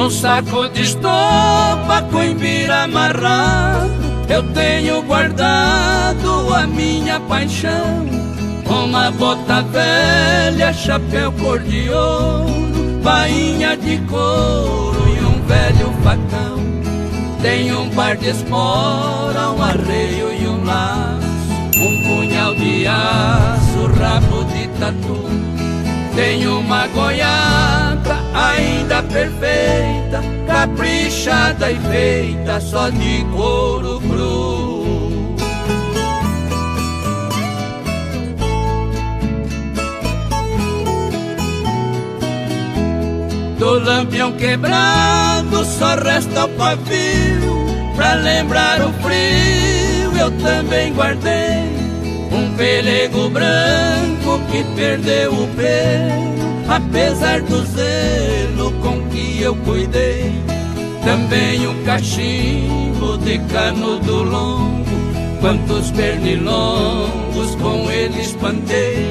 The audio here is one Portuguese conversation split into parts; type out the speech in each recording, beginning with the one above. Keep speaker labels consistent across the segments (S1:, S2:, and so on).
S1: num saco de estopa com imbira amarrado, eu tenho guardado a minha paixão. Uma bota velha, chapéu cor de ouro, bainha de couro e um velho facão. Tenho um par de espora, um arreio e um laço, um punhal de aço, rabo de tatu. Tenho uma goiaba ainda perfeita, caprichada e feita só de couro cru. Do lampião quebrado só resta o pavio, pra lembrar o frio eu também guardei um pelego branco que perdeu o pelo, apesar do zelo com que eu cuidei. Também um cachimbo de canudo longo, quantos pernilongos com ele espantei.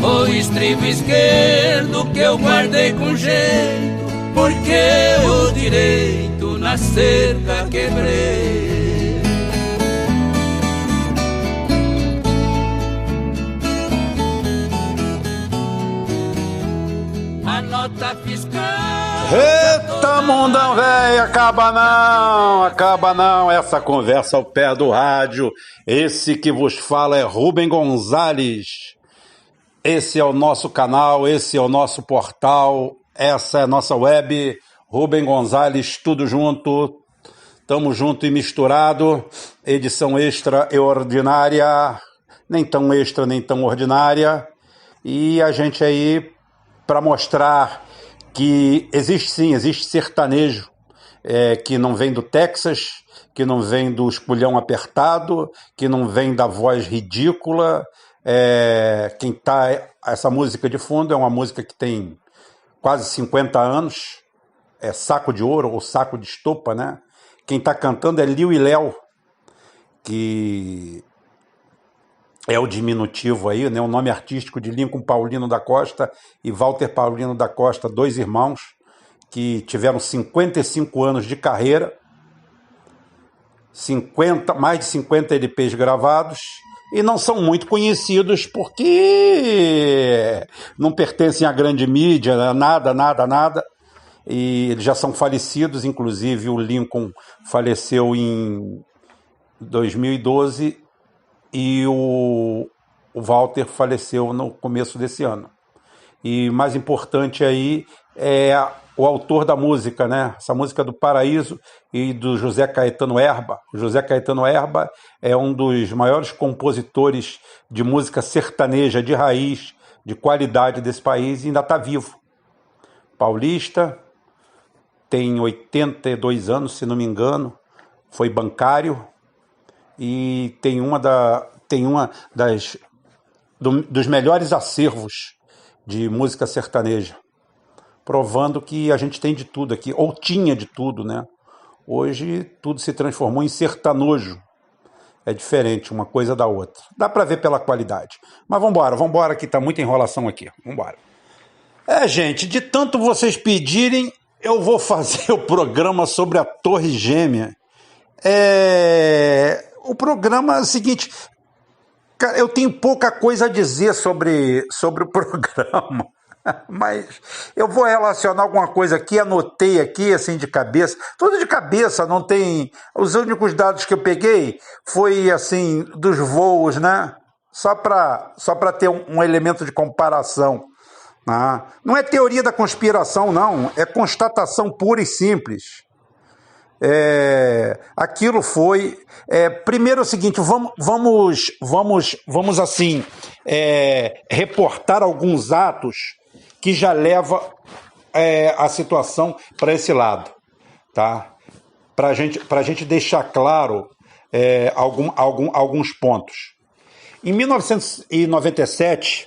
S1: O estribo esquerdo que eu guardei com jeito, porque o direito na cerca quebrei. A nota fiscal.
S2: Eita, mundão, velho, acaba não, essa conversa ao pé do rádio. Esse que vos fala é Rubem Gonzalez. Esse é o nosso canal, esse é o nosso portal, essa é a nossa web, Rubem Gonzalez, tudo junto, tamo junto e misturado, edição extraordinária, nem tão extra, nem tão ordinária, e a gente aí para mostrar que existe sim, existe sertanejo, que não vem do Texas, que não vem do esculhão apertado, que não vem da voz ridícula. Quem tá, essa música de fundo é uma música que tem quase 50 anos, é Saco de Ouro ou Saco de Estopa, né? Quem está cantando é Liu e Léo, que é o diminutivo aí, né? O nome artístico de Lincoln Paulino da Costa e Walter Paulino da Costa, dois irmãos que tiveram 55 anos de carreira, mais de 50 LPs gravados, e não são muito conhecidos porque não pertencem à grande mídia, nada. E eles já são falecidos, inclusive o Lincoln faleceu em 2012 e o Walter faleceu no começo desse ano. E mais importante aí é o autor da música, né? Essa música do Paraíso e do José Caetano Herba. O José Caetano Herba é um dos maiores compositores de música sertaneja de raiz, de qualidade desse país, e ainda está vivo. Paulista, tem 82 anos, se não me engano, foi bancário e tem dos melhores acervos de música sertaneja, provando que a gente tem de tudo aqui, ou tinha de tudo, né? Hoje tudo se transformou em sertanojo. É diferente uma coisa da outra. Dá para ver pela qualidade. Mas vambora, que tá muita enrolação aqui. Vambora. Gente, de tanto vocês pedirem, eu vou fazer o programa sobre a Torre Gêmea. O programa é o seguinte, cara, eu tenho pouca coisa a dizer sobre o programa. Mas eu vou relacionar alguma coisa aqui, anotei aqui assim de cabeça, tudo de cabeça, não tem, os únicos dados que eu peguei foi assim dos voos, né? Só para ter um elemento de comparação, né? Não é teoria da conspiração, não, é constatação pura e simples. Aquilo foi primeiro é o seguinte, vamos assim reportar alguns atos que já leva a situação para esse lado, tá? Para a gente deixar claro alguns pontos. Em 1997,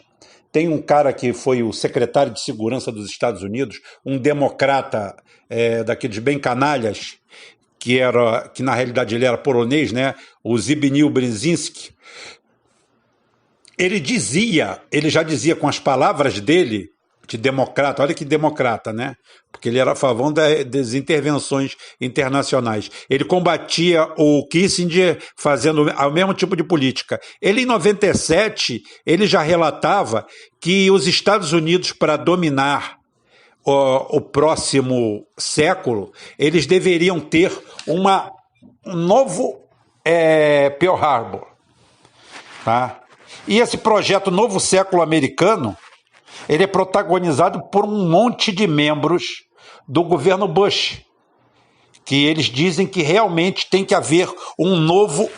S2: tem um cara que foi o secretário de Segurança dos Estados Unidos, um democrata daqueles bem canalhas, que na realidade ele era polonês, né? O Zbigniew Brzezinski. Ele já dizia com as palavras dele de democrata, olha que democrata, né? Porque ele era a favor das intervenções internacionais. Ele combatia o Kissinger fazendo o mesmo tipo de política. Ele, em 97, ele já relatava que os Estados Unidos, para dominar o próximo século, eles deveriam ter um novo Pearl Harbor. Tá? E esse projeto Novo Século Americano, ele é protagonizado por um monte de membros do governo Bush, que eles dizem que realmente tem que haver um novo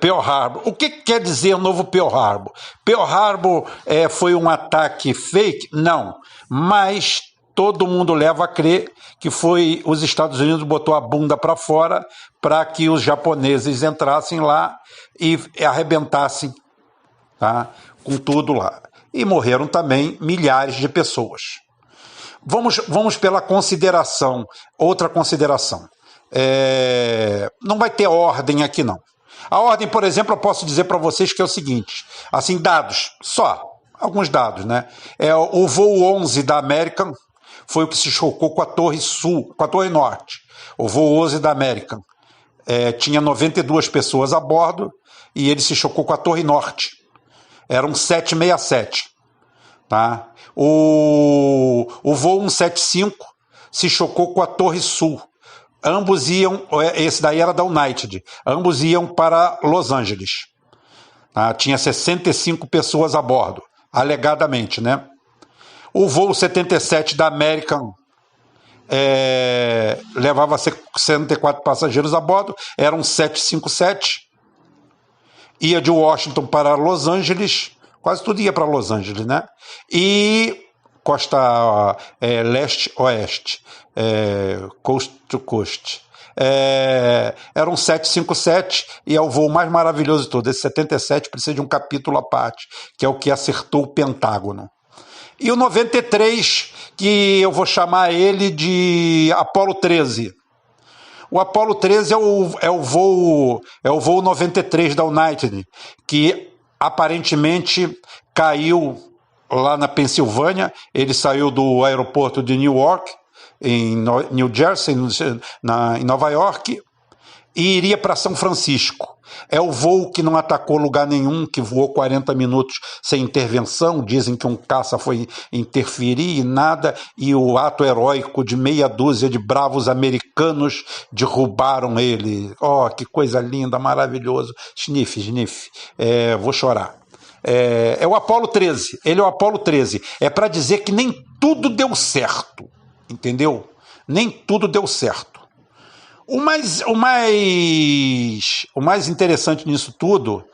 S2: Pearl Harbor. O que quer dizer novo Pearl Harbor? Pearl Harbor foi um ataque fake? Não, mas todo mundo leva a crer que foi os Estados Unidos botou a bunda para fora para que os japoneses entrassem lá e arrebentassem, tá, com tudo lá. E morreram também milhares de pessoas. Vamos pela consideração, outra consideração. Não vai ter ordem aqui, não. A ordem, por exemplo, eu posso dizer para vocês que é o seguinte, assim, dados, só alguns dados, né? O voo 11 da American foi o que se chocou com a Torre Sul, com a Torre Norte. O voo 11 da American tinha 92 pessoas a bordo e ele se chocou com a Torre Norte. Era um 767. Tá? O voo 175 se chocou com a Torre Sul. Ambos iam, esse daí era da United, ambos iam para Los Angeles. Tá? Tinha 65 pessoas a bordo, alegadamente, né? O voo 77 da American levava 64 passageiros a bordo, era um 757, ia de Washington para Los Angeles, quase tudo ia para Los Angeles, né? E costa leste-oeste, coast to coast. Era um 757 e é o voo mais maravilhoso de todos. Esse 77 precisa de um capítulo à parte, que é o que acertou o Pentágono. E o 93, que eu vou chamar ele de Apollo 13. O Apollo 13 é o voo 93 da United, que aparentemente caiu lá na Pensilvânia. Ele saiu do aeroporto de Newark, em New Jersey, em Nova York, e iria para São Francisco. É o voo que não atacou lugar nenhum, que voou 40 minutos sem intervenção. Dizem que um caça foi interferir e nada, e o ato heróico de meia dúzia de bravos americanos derrubaram ele. Oh, que coisa linda, maravilhoso. Sniff, vou chorar. É o Apollo 13, ele é o Apollo 13. É para dizer que nem tudo deu certo, entendeu? Nem tudo deu certo. O mais interessante nisso tudo,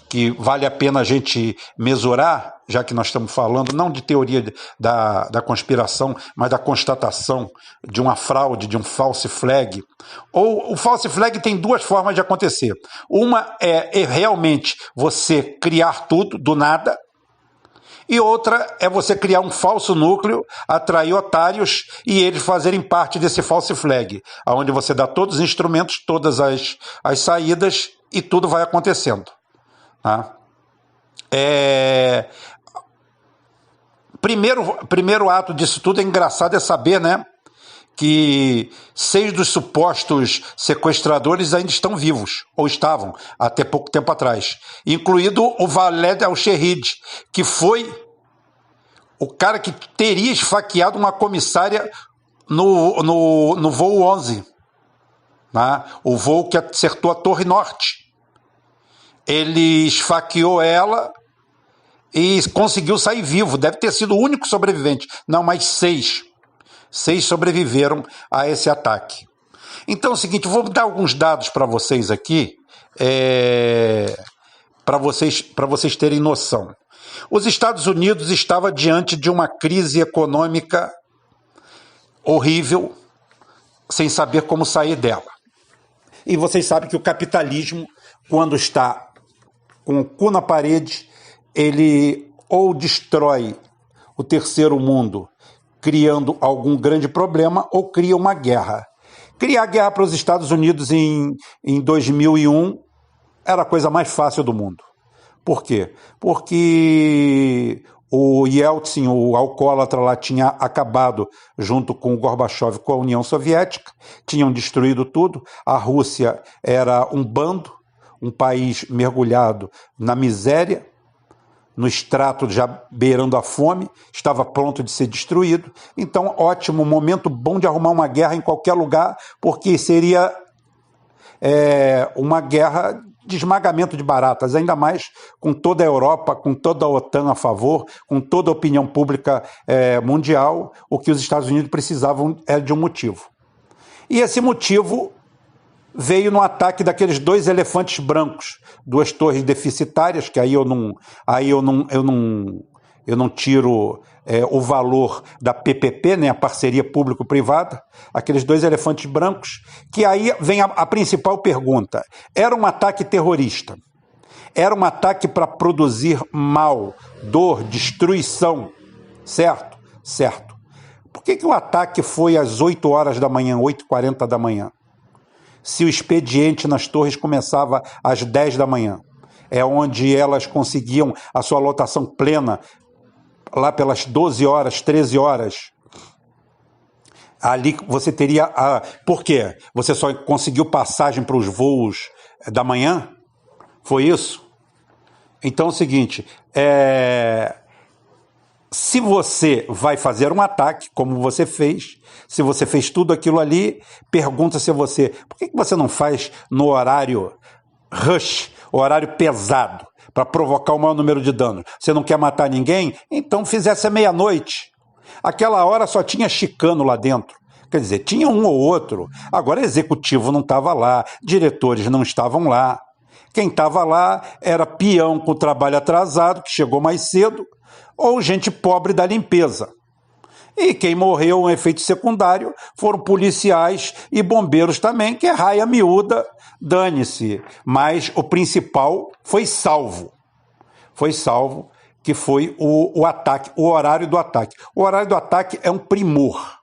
S2: que vale a pena a gente mesurar, já que nós estamos falando não de teoria da conspiração, mas da constatação de uma fraude, de um false flag. O false flag tem duas formas de acontecer. Uma é realmente você criar tudo do nada, e outra é você criar um falso núcleo, atrair otários e eles fazerem parte desse false flag, onde você dá todos os instrumentos, todas as saídas e tudo vai acontecendo. Tá? Primeiro ato disso tudo é engraçado, é saber, né, que 6 dos supostos sequestradores ainda estão vivos, ou estavam até pouco tempo atrás, incluído o Valed Al-Sherrid, que foi o cara que teria esfaqueado uma comissária no voo 11, né? O voo que acertou a Torre Norte. Ele esfaqueou ela e conseguiu sair vivo. Deve ter sido o único sobrevivente. Não, mas 6 sobreviveram a esse ataque. Então é o seguinte, vou dar alguns dados para vocês aqui, para vocês terem noção. Os Estados Unidos estava diante de uma crise econômica horrível, sem saber como sair dela. E vocês sabem que o capitalismo, quando está com o cu na parede, ele ou destrói o terceiro mundo, criando algum grande problema, ou cria uma guerra. Criar guerra para os Estados Unidos em 2001 era a coisa mais fácil do mundo. Por quê? Porque O Yeltsin, o alcoólatra lá, tinha acabado junto com o Gorbachev com a União Soviética, tinham destruído tudo. A Rússia era um bando, um país mergulhado na miséria, no extrato já beirando a fome, estava pronto de ser destruído. Então, ótimo, momento bom de arrumar uma guerra em qualquer lugar, porque seria uma guerra de esmagamento de baratas, ainda mais com toda a Europa, com toda a OTAN a favor, com toda a opinião pública mundial. O que os Estados Unidos precisavam era de um motivo. E esse motivo veio no ataque daqueles 2 elefantes brancos, 2 torres deficitárias, que aí eu não tiro o valor da PPP, né, a parceria público-privada, aqueles 2 elefantes brancos, que aí vem a principal pergunta. Era um ataque terrorista? Era um ataque para produzir mal, dor, destruição, certo? Certo. Por que o ataque foi às 8 horas da manhã, 8h40 da manhã? Se o expediente nas torres começava às 10 da manhã, é onde elas conseguiam a sua lotação plena, lá pelas 12 horas, 13 horas. Ali você teria Por quê? Você só conseguiu passagem para os voos da manhã? Foi isso? Então é o seguinte, se você vai fazer um ataque, como você fez, se você fez tudo aquilo ali, pergunta-se a você, por que você não faz no horário rush, horário pesado, para provocar o maior número de danos? Você não quer matar ninguém? Então fizesse à meia-noite. Aquela hora só tinha chicano lá dentro. Quer dizer, tinha um ou outro. Agora executivo não estava lá, diretores não estavam lá. Quem estava lá era peão com trabalho atrasado, que chegou mais cedo, ou gente pobre da limpeza. E quem morreu, um efeito secundário, foram policiais e bombeiros também, que é raia miúda, dane-se. Mas o principal foi salvo. Foi salvo, que foi o ataque, o horário do ataque. O horário do ataque é um primor.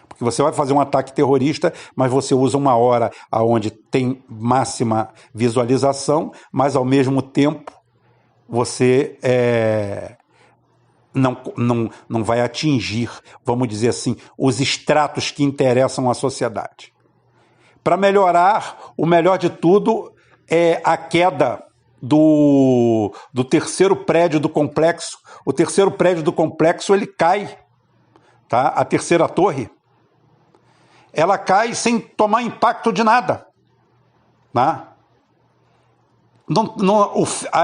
S2: Porque você vai fazer um ataque terrorista, mas você usa uma hora onde tem máxima visualização, mas ao mesmo tempo você não vai atingir, vamos dizer assim, os estratos que interessam à sociedade. Para melhorar, o melhor de tudo é a queda do terceiro prédio do complexo. O terceiro prédio do complexo, ele cai, tá? A terceira torre, ela cai sem tomar impacto de nada, tá?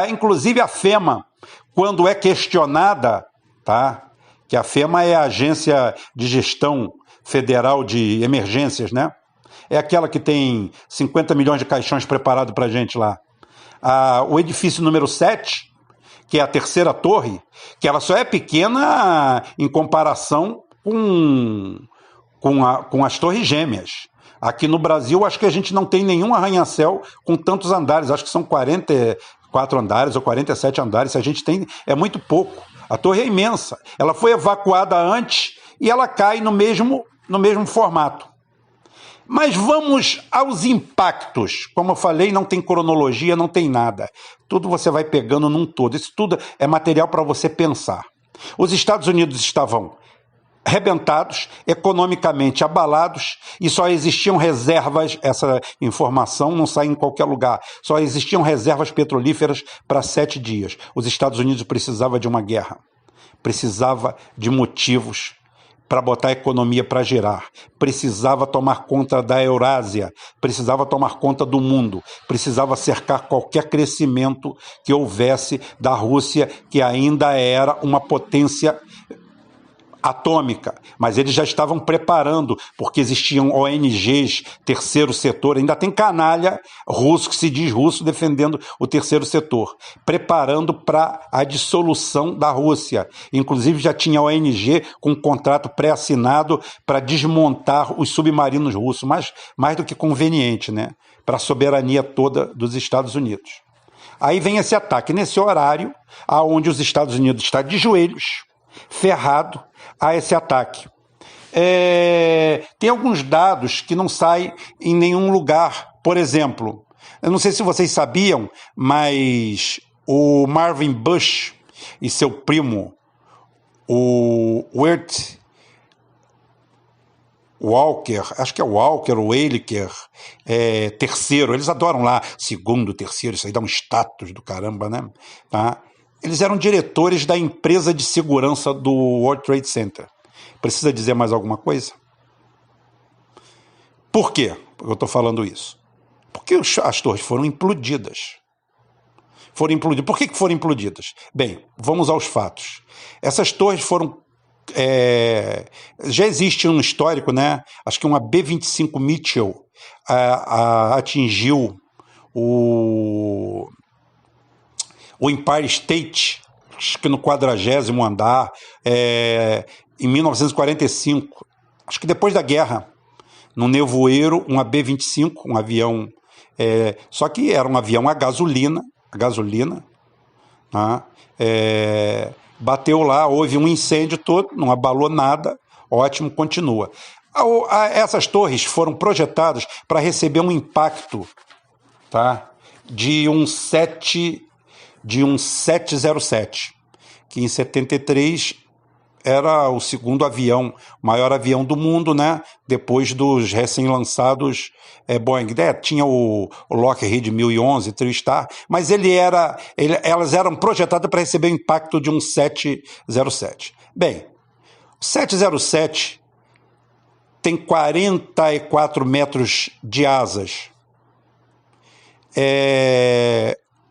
S2: Inclusive a FEMA, quando é questionada, tá? Que a FEMA é a Agência de Gestão Federal de Emergências, né? É aquela que tem 50 milhões de caixões preparados para a gente lá. O edifício número 7, que é a terceira torre, que ela só é pequena em comparação com as torres gêmeas. Aqui no Brasil, acho que a gente não tem nenhum arranha-céu com tantos andares. Acho que são 44 andares ou 47 andares. Se a gente tem, é muito pouco. A torre é imensa. Ela foi evacuada antes e ela cai no mesmo formato. Mas vamos aos impactos. Como eu falei, não tem cronologia, não tem nada. Tudo você vai pegando num todo. Isso tudo é material para você pensar. Os Estados Unidos estavam arrebentados, economicamente abalados, e só existiam reservas, essa informação não sai em qualquer lugar, só existiam reservas petrolíferas para 7 dias. Os Estados Unidos precisavam de uma guerra, precisava de motivos para botar a economia para girar, precisava tomar conta da Eurásia, precisava tomar conta do mundo, precisava cercar qualquer crescimento que houvesse da Rússia, que ainda era uma potência atômica, mas eles já estavam preparando, porque existiam ONGs, terceiro setor, ainda tem canalha russo que se diz russo defendendo o terceiro setor, preparando para a dissolução da Rússia. Inclusive já tinha ONG com um contrato pré-assinado para desmontar os submarinos russos, mais do que conveniente, né? Para a soberania toda dos Estados Unidos. Aí vem esse ataque, nesse horário, onde os Estados Unidos estão de joelhos, ferrado a esse ataque. Tem alguns dados que não saem em nenhum lugar. Por exemplo, eu não sei se vocês sabiam, mas o Marvin Bush, e seu primo, o Wirt Walker, acho que é Walker ou Eiliker, terceiro, eles adoram lá, segundo, terceiro, isso aí dá um status do caramba, né? Tá? Eles eram diretores da empresa de segurança do World Trade Center. Precisa dizer mais alguma coisa? Por quê eu estou falando isso? Porque as torres foram implodidas. Por que foram implodidas? Bem, vamos aos fatos. Essas torres foram... já existe um histórico, né? Acho que uma B-25 Mitchell atingiu o Empire State, acho que no 40º andar, em 1945, acho que depois da guerra, no nevoeiro, uma B-25, um avião, só que era um avião a gasolina, tá? Bateu lá, houve um incêndio todo, não abalou nada, ótimo, continua. Essas torres foram projetadas para receber um impacto, tá? de um 707, que em 73 era o segundo avião, maior avião do mundo, né? Depois dos recém-lançados Boeing. Tinha o Lockheed 1011, TriStar, mas elas eram projetadas para receber o impacto de um 707. Bem, o 707 tem 44 metros de asas.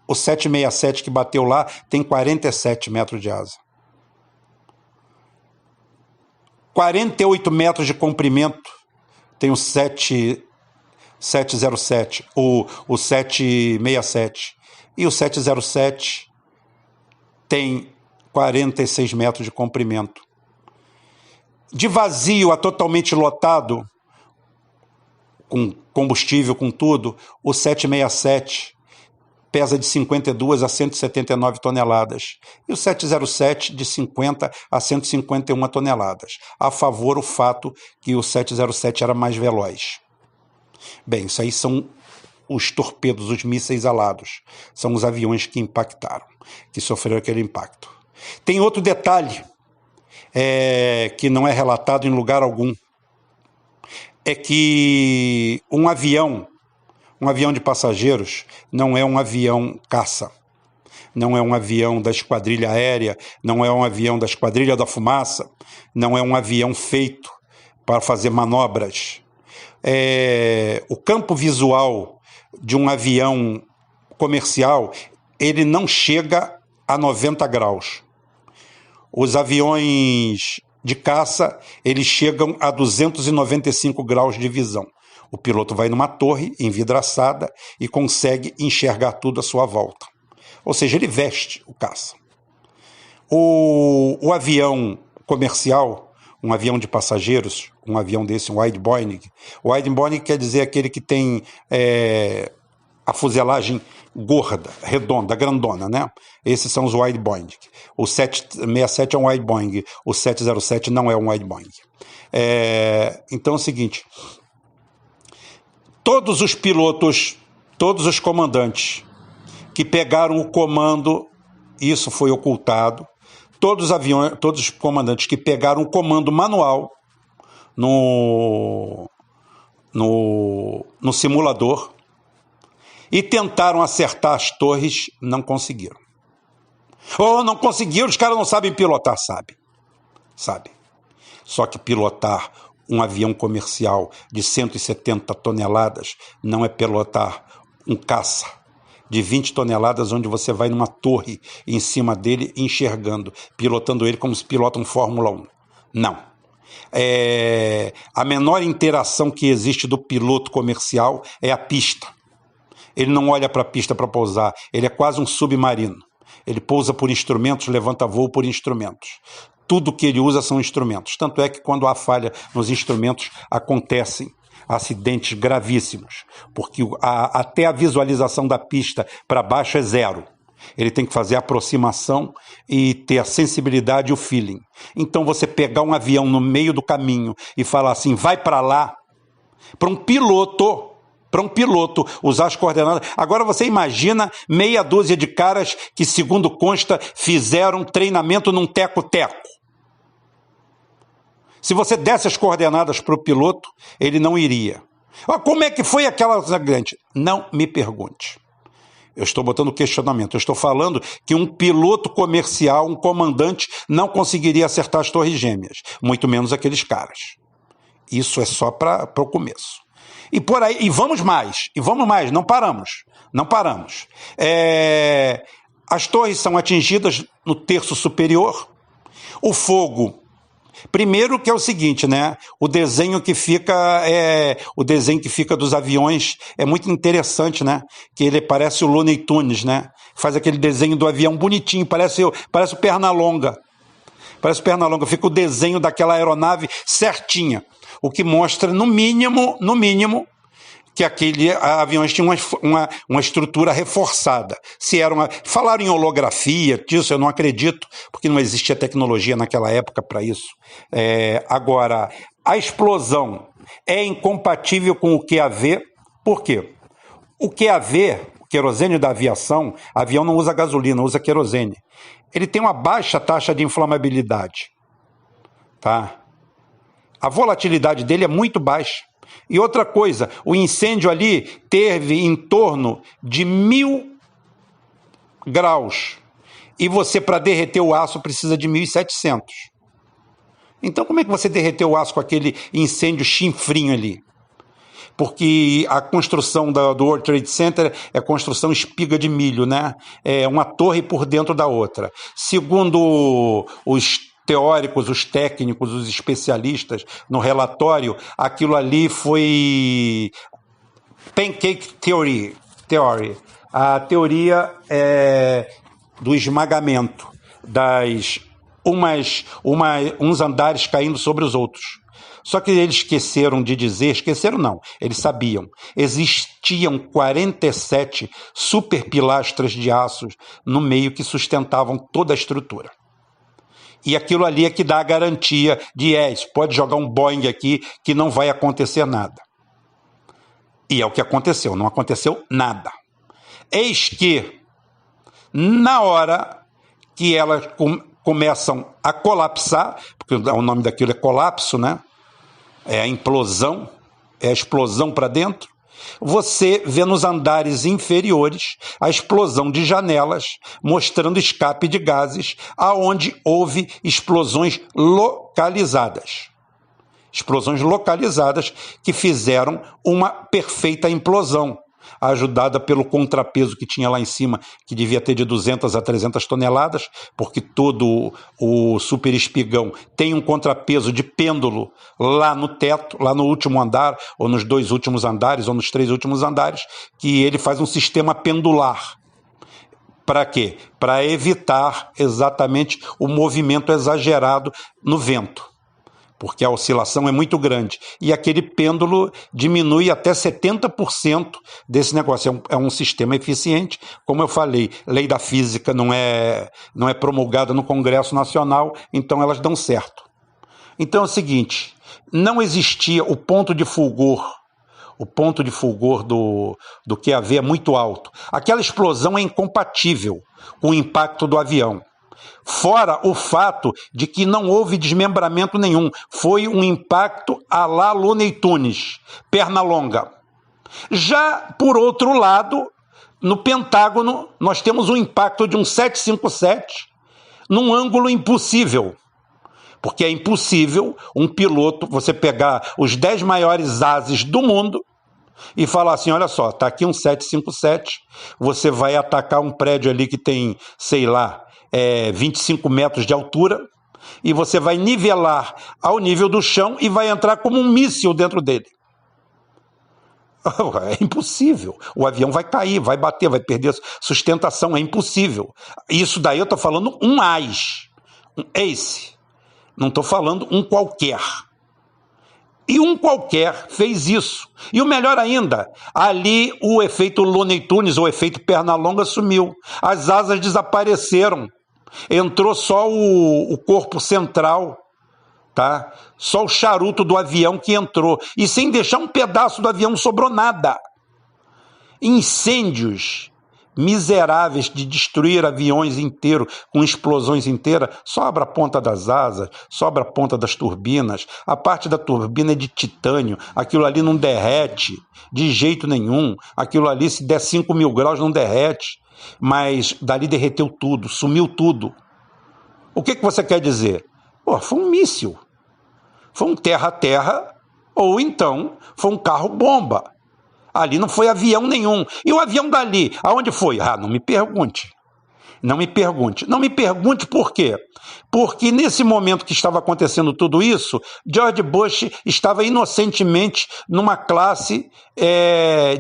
S2: O 767 que bateu lá tem 47 metros de asa. 48 metros de comprimento tem o 707, o 767. E o 707 tem 46 metros de comprimento. De vazio a totalmente lotado, com combustível, com tudo, o 767 pesa de 52 a 179 toneladas. E o 707 de 50 a 151 toneladas. A favor o fato que o 707 era mais veloz. Bem, isso aí são os torpedos, os mísseis alados. São os aviões que impactaram, que sofreram aquele impacto. Tem outro detalhe que não é relatado em lugar algum. É que um avião de passageiros não é um avião caça, não é um avião da esquadrilha aérea, não é um avião da esquadrilha da fumaça, não é um avião feito para fazer manobras. O campo visual de um avião comercial, ele não chega a 90 graus. Os aviões de caça, eles chegam a 295 graus de visão. O piloto vai numa torre envidraçada e consegue enxergar tudo à sua volta. Ou seja, ele veste o caça. O avião comercial, um avião de passageiros, um avião desse, um wide-body. O wide-body quer dizer aquele que tem a fuselagem gorda, redonda, grandona, né? Esses são os wide-body. O 767 é um wide-body, o 707 não é um wide-body. Então é o seguinte... Todos os pilotos, todos os comandantes que pegaram o comando, isso foi ocultado, todos os comandantes que pegaram o comando manual no simulador e tentaram acertar as torres, não conseguiram. Não conseguiram, os caras não sabem pilotar, sabe. Só que pilotar um avião comercial de 170 toneladas não é pilotar um caça de 20 toneladas onde você vai numa torre em cima dele enxergando, pilotando ele como se pilota um Fórmula 1. Não. A menor interação que existe do piloto comercial é a pista. Ele não olha para a pista para pousar, ele é quase um submarino. Ele pousa por instrumentos, levanta voo por instrumentos. Tudo que ele usa são instrumentos. Tanto é que quando há falha nos instrumentos, acontecem acidentes gravíssimos, porque até a visualização da pista para baixo é zero. Ele tem que fazer a aproximação e ter a sensibilidade e o feeling. Então você pegar um avião no meio do caminho e falar assim, vai para lá, para um piloto, para um piloto usar as coordenadas. Agora você imagina meia dúzia de caras que, segundo consta, fizeram treinamento num teco-teco. Se você desse as coordenadas para o piloto, ele não iria. Como é que foi aquela grande? Não me pergunte. Eu estou botando questionamento. Eu estou falando que um piloto comercial, um comandante, não conseguiria acertar as torres gêmeas, muito menos aqueles caras. Isso é só para o começo. E por aí, e vamos mais, não paramos. As torres são atingidas no terço superior. O fogo, primeiro que é o seguinte, né? O desenho que fica dos aviões é muito interessante, né? Que ele parece o Looney Tunes, né? Faz aquele desenho do avião bonitinho, parece o Pernalonga. Fica o desenho daquela aeronave certinha. O que mostra, no mínimo, que aquele aviões tinham uma estrutura reforçada. Falaram em holografia, disso eu não acredito, porque não existia tecnologia naquela época para isso. Agora, a explosão é incompatível com o QAV. Por quê? O QAV, o querosene da aviação, avião não usa gasolina, usa querosene. Ele tem uma baixa taxa de inflamabilidade. Tá? A volatilidade dele é muito baixa. E outra coisa, o incêndio ali teve em torno de 1000 graus. E você, para derreter o aço, precisa de 1700. Então, como é que você derreteu o aço com aquele incêndio chinfrinho ali? Porque a construção do World Trade Center é construção espiga de milho, né? É uma torre por dentro da outra. Segundo os teóricos, os técnicos, os especialistas no relatório, aquilo ali foi pancake theory, a teoria do esmagamento, uns andares caindo sobre os outros. Só que eles esqueceram não, eles sabiam, existiam 47 superpilastras de aço no meio que sustentavam toda a estrutura. E aquilo ali é que dá a garantia de pode jogar um Boeing aqui que não vai acontecer nada. E é o que aconteceu, não aconteceu nada. Eis que, na hora que elas começam a colapsar, porque o nome daquilo é colapso, né? É a implosão, é a explosão para dentro, você vê nos andares inferiores a explosão de janelas, mostrando escape de gases, aonde houve explosões localizadas. Explosões localizadas que fizeram uma perfeita implosão, ajudada pelo contrapeso que tinha lá em cima, que devia ter de 200 a 300 toneladas, porque todo o super espigão tem um contrapeso de pêndulo lá no teto, lá no último andar, ou nos 2 últimos andares, ou nos 3 últimos andares, que ele faz um sistema pendular. Para quê? Para evitar exatamente o movimento exagerado no vento, porque a oscilação é muito grande. E aquele pêndulo diminui até 70% desse negócio. É um sistema eficiente. Como eu falei, lei da física não é promulgada no Congresso Nacional, então elas dão certo. Então é o seguinte, não existia o ponto de fulgor. O ponto de fulgor do QAV é muito alto. Aquela explosão é incompatível com o impacto do avião. Fora o fato de que não houve desmembramento nenhum. Foi um impacto à la Looney Tunes, perna longa. Já, por outro lado, no Pentágono, nós temos um impacto de um 757 num ângulo impossível. Porque é impossível um piloto, você pegar os 10 maiores ases do mundo e falar assim, olha só, está aqui um 757, você vai atacar um prédio ali que tem, sei lá, 25 metros de altura, e você vai nivelar ao nível do chão e vai entrar como um míssil dentro dele. É impossível. O avião vai cair, vai bater, vai perder sustentação, é impossível. Isso daí eu estou falando um ace. Não estou falando um qualquer. E um qualquer fez isso. E o melhor ainda, ali o efeito Looney Tunes, ou efeito Pernalonga, sumiu. As asas desapareceram. Entrou só o corpo central, tá? Só o charuto do avião que entrou. E sem deixar um pedaço do avião, não sobrou nada. incêndios miseráveis de destruir aviões inteiros, com explosões inteiras, sobra a ponta das asas, sobra a ponta das turbinas, a parte da turbina é de titânio, aquilo ali não derrete de jeito nenhum, aquilo ali se der 5.000 graus não derrete, mas dali derreteu tudo, sumiu tudo. O que você quer dizer? Pô, foi um míssil, foi um terra-terra, ou então foi um carro-bomba. Ali não foi avião nenhum. E o avião dali, aonde foi? Ah, não me pergunte. Não me pergunte. Não me pergunte por quê. Porque nesse momento que estava acontecendo tudo isso, George Bush estava inocentemente numa classe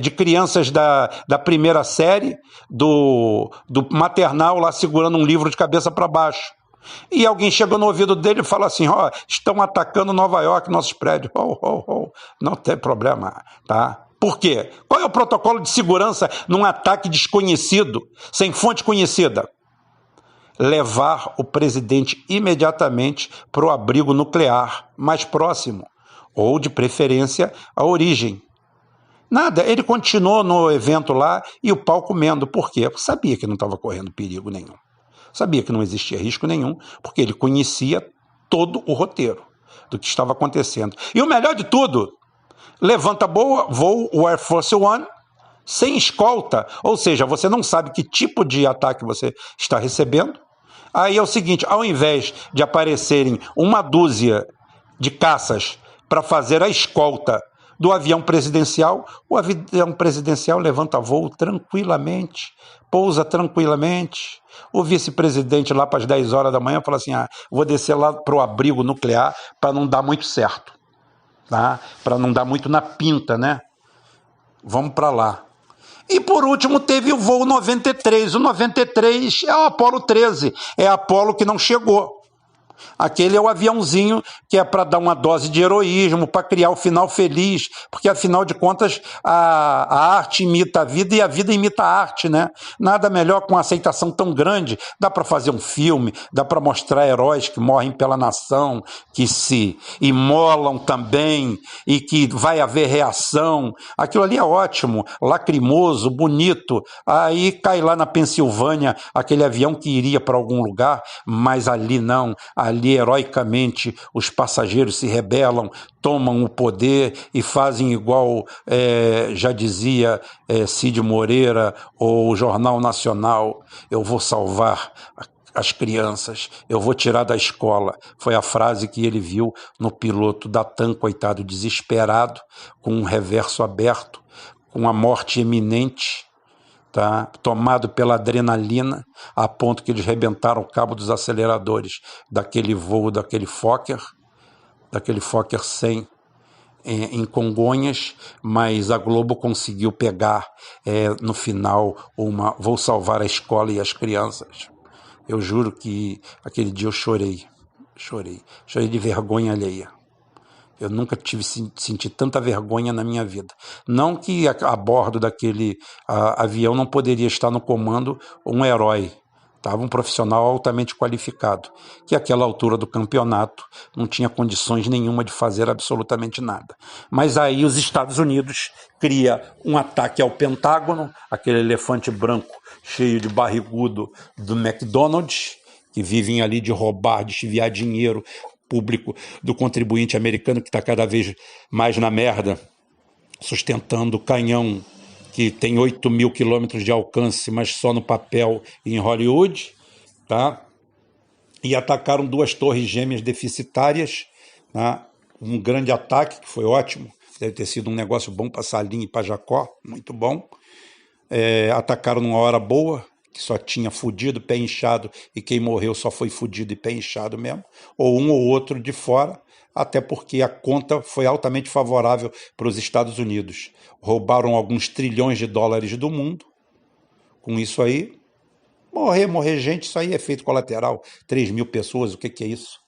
S2: de crianças da primeira série, do maternal, lá segurando um livro de cabeça para baixo. E alguém chegou no ouvido dele e falou assim, estão atacando Nova York, nossos prédios. Não tem problema, tá? Por quê? Qual é o protocolo de segurança num ataque desconhecido, sem fonte conhecida? Levar o presidente imediatamente para o abrigo nuclear mais próximo, ou de preferência a origem. Nada, ele continuou no evento lá e o pau comendo. Por quê? Eu sabia que não estava correndo perigo nenhum. Sabia que não existia risco nenhum, porque ele conhecia todo o roteiro do que estava acontecendo. E o melhor de tudo, levanta voo o Air Force One sem escolta, ou seja, você não sabe que tipo de ataque você está recebendo. Aí é o seguinte, ao invés de aparecerem uma dúzia de caças para fazer a escolta do avião presidencial, o avião presidencial levanta voo tranquilamente, pousa tranquilamente. O vice-presidente lá para as 10 horas da manhã fala assim, vou descer lá para o abrigo nuclear para não dar muito certo. Tá? Para não dar muito na pinta, né? Vamos para lá. E por último teve o voo 93. O 93 é o Apollo 13, é a Apollo que não chegou. Aquele é o aviãozinho que é para dar uma dose de heroísmo, para criar o final feliz, porque afinal de contas a arte imita a vida e a vida imita a arte, né? Nada melhor com uma aceitação tão grande. Dá para fazer um filme, dá para mostrar heróis que morrem pela nação, que se imolam também e que vai haver reação. Aquilo ali é ótimo, lacrimoso, bonito. Aí cai lá na Pensilvânia aquele avião que iria para algum lugar, mas ali não. Ali, heroicamente, os passageiros se rebelam, tomam o poder e fazem igual, já dizia Cid Moreira ou o Jornal Nacional, eu vou salvar as crianças, eu vou tirar da escola. Foi a frase que ele viu no piloto da TAM, coitado, desesperado, com um reverso aberto, com a morte iminente, tá? Tomado pela adrenalina, a ponto que eles rebentaram o cabo dos aceleradores daquele voo, daquele Fokker 100 em Congonhas, mas a Globo conseguiu pegar no final vou salvar a escola e as crianças. Eu juro que aquele dia eu chorei de vergonha alheia. Eu nunca senti tanta vergonha na minha vida. Não que a bordo daquele avião não poderia estar no comando um herói. Estava um profissional altamente qualificado, que àquela altura do campeonato não tinha condições nenhuma de fazer absolutamente nada. Mas aí os Estados Unidos cria um ataque ao Pentágono, aquele elefante branco cheio de barrigudo do McDonald's, que vivem ali de roubar, de desviar dinheiro público do contribuinte americano, que está cada vez mais na merda, sustentando o canhão que tem 8.000 quilômetros de alcance, mas só no papel em Hollywood, tá? E atacaram 2 torres gêmeas deficitárias, tá? Um grande ataque, que foi ótimo, deve ter sido um negócio bom para Salim e para Jacó, muito bom. Atacaram numa hora boa, que só tinha fudido, pé inchado, e quem morreu só foi fudido e pé inchado mesmo, ou um ou outro de fora, até porque a conta foi altamente favorável para os Estados Unidos. Roubaram alguns trilhões de dólares do mundo. Com isso aí, morrer gente, isso aí é efeito colateral. 3.000 pessoas, o que é isso?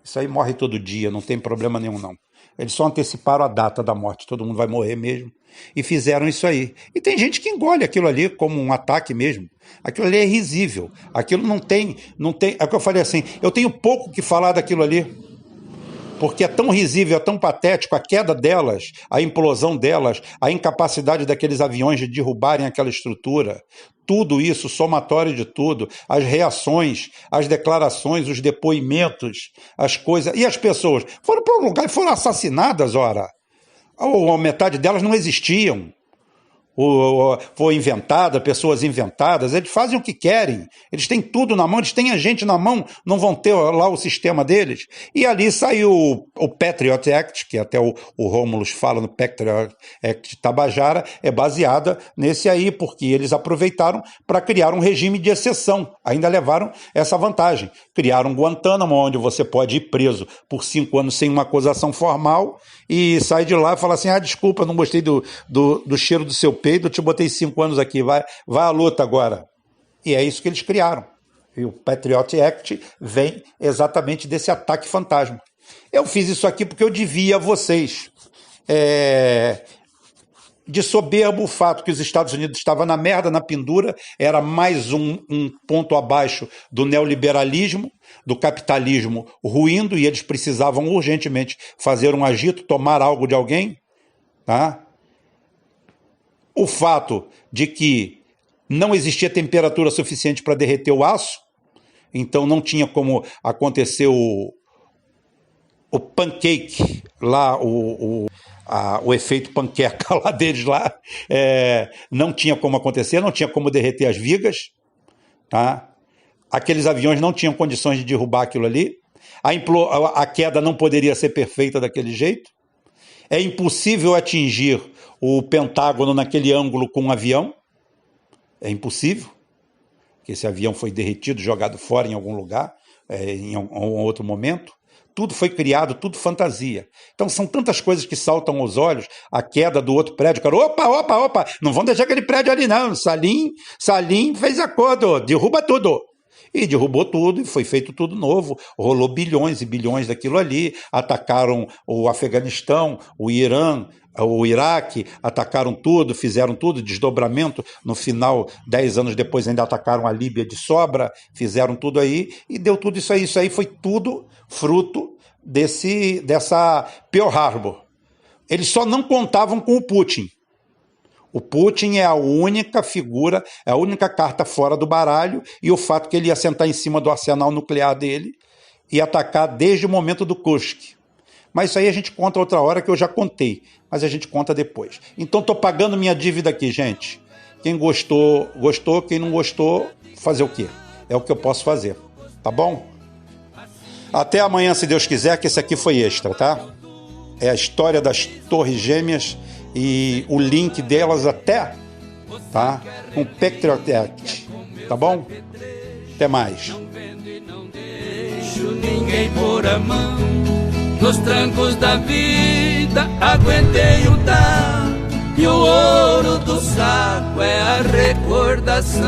S2: Isso aí morre todo dia, não tem problema nenhum não. Eles só anteciparam a data da morte, todo mundo vai morrer mesmo. E fizeram isso aí. E tem gente que engole aquilo ali como um ataque mesmo. Aquilo ali é risível. Aquilo não tem. É o que eu falei assim, eu tenho pouco que falar daquilo ali. porque é tão risível, é tão patético a queda delas, a implosão delas, a incapacidade daqueles aviões de derrubarem aquela estrutura. Tudo isso, somatório de tudo, as reações, as declarações, os depoimentos, as coisas. E as pessoas foram para um lugar e foram assassinadas, ora. Ou metade delas não existiam. Foi inventada, pessoas inventadas, eles fazem o que querem, eles têm tudo na mão, eles têm a gente na mão, não vão ter lá o sistema deles. E ali saiu o Patriot Act, que até o Rômulus fala no Patriot Act Tabajara, é baseada nesse aí, porque eles aproveitaram para criar um regime de exceção, ainda levaram essa vantagem. Criaram Guantánamo, onde você pode ir preso por 5 anos sem uma acusação formal e sai de lá e fala assim, desculpa, não gostei do cheiro do seu peido, eu te botei 5 anos aqui, vai à luta agora. E é isso que eles criaram. E o Patriot Act vem exatamente desse ataque fantasma. Eu fiz isso aqui porque eu devia a vocês. De soberbo o fato que os Estados Unidos estavam na merda, na pendura, era mais um ponto abaixo do neoliberalismo, do capitalismo ruindo, e eles precisavam urgentemente fazer um agito, tomar algo de alguém, tá? O fato de que não existia temperatura suficiente para derreter o aço, então não tinha como acontecer o pancake lá, o efeito panqueca lá deles lá, não tinha como acontecer, não tinha como derreter as vigas, tá? Aqueles aviões não tinham condições de derrubar aquilo ali, a queda não poderia ser perfeita daquele jeito, é impossível atingir o Pentágono naquele ângulo com um avião, é impossível, porque esse avião foi derretido, jogado fora em algum lugar, em um outro momento. Tudo foi criado, tudo fantasia. Então são tantas coisas que saltam aos olhos, a queda do outro prédio, cara, opa, não vão deixar aquele prédio ali não, Salim fez acordo, derruba tudo. E derrubou tudo, e foi feito tudo novo, rolou bilhões e bilhões daquilo ali, atacaram o Afeganistão, o Irã, o Iraque, atacaram tudo, fizeram tudo, desdobramento, no final, 10 anos depois ainda atacaram a Líbia de sobra, fizeram tudo aí, e deu tudo isso aí foi tudo fruto dessa Pearl Harbor. Eles só não contavam com o Putin. O Putin é a única figura, é a única carta fora do baralho, e o fato que ele ia sentar em cima do arsenal nuclear dele e atacar desde o momento do Kursk. Mas isso aí a gente conta outra hora, que eu já contei, mas a gente conta depois. Então estou pagando minha dívida aqui, gente. Quem gostou, quem não gostou, fazer o quê? É o que eu posso fazer, tá bom? Até amanhã, se Deus quiser, que esse aqui foi extra, tá? É a história das Torres Gêmeas e o link delas até, tá? Com o Patriot Act, tá bom? Até mais.
S1: Não vendo e não deixo ninguém pôr a mão. Nos trancos da vida aguentei o dar, e o ouro do saco é a recordação.